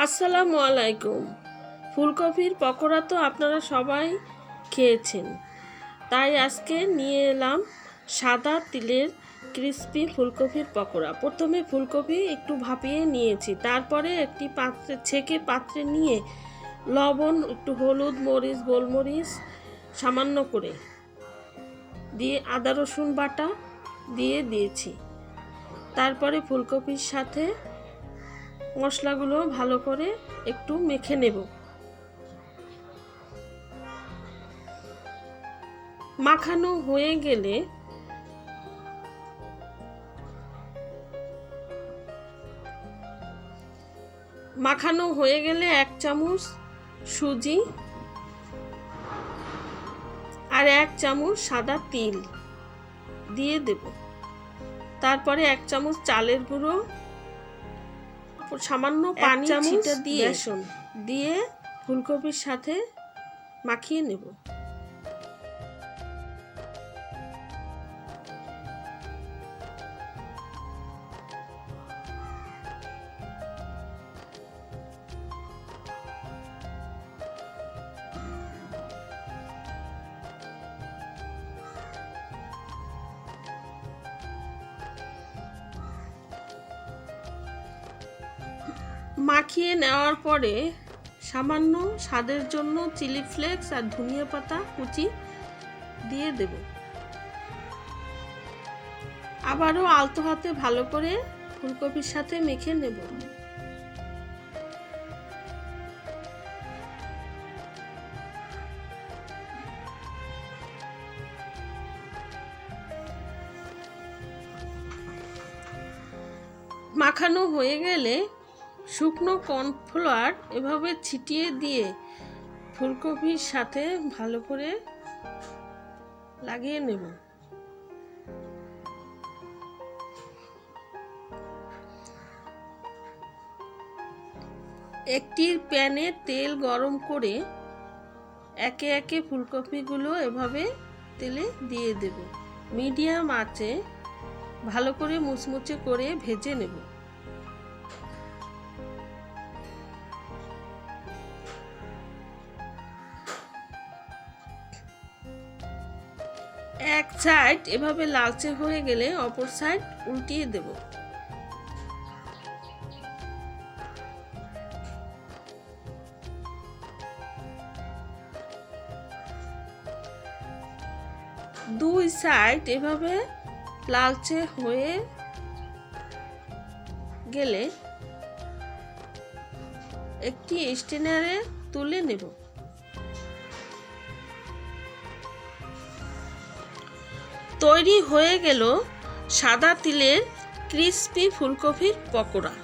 আসসালামু আলাইকুম। ফুলকপির পকোড়া তো আপনারা সবাই খেয়েছেন, তাই আজকে নিয়ে এলাম সাদা তিলের ক্রিস্পি ফুলকপির পকোড়া। প্রথমে ফুলকপি একটু ভাপিয়ে নিয়েছি, তারপরে একটি পাত্রে নিয়ে লবণ, একটু হলুদ, মরিচ, গোলমরিচ সামান্য করে দিয়ে আদা রসুন বাটা দিয়েছি। তারপরে ফুলকপির সাথে মশলাগুলো ভালো করে একটু মেখে নেব। মাখানো হয়ে গেলে 1 চামচ সুজি আর 1 চামচ সাদা তিল দিয়ে দেব। তারপরে 1 চামচ চালের গুঁড়ো, সামান্য পানি ছিটা দিয়ে ফুলকপির সাথে মাখিয়ে নেব। মাখিয়ে নেওয়ার পরে সামান্য স্বাদের জন্য চিলি ফ্লেক্স আর ধনিয়া পাতা কুচি দিয়ে দেব। আবারও আলতো হাতে ভালো করে ফুলকপির সাথে মেখে নেব। মাখানো হয়ে গেলে শুকনো কর্নফ্লাওয়ার এভাবে ছিটিয়ে দিয়ে ফুলকপির সাথে ভালো করে লাগিয়ে নেব। একটি প্যানে তেল গরম করে একে একে ফুলকপিগুলো এভাবে তেলে দিয়ে দেব। মিডিয়াম আঁচে ভালো করে মুচমুচে করে ভেজে নেব। এক সাইড এভাবে লালচে হয়ে গেলে অপর সাইড উল্টিয়ে দেব। দুই সাইড এভাবে লালচে হয়ে গেলে একটি স্ট্রেনারে তুলে নেব। তৈরি হয়ে গেল সাদা তিলের ক্রিস্পি ফুলকপির পকোড়া।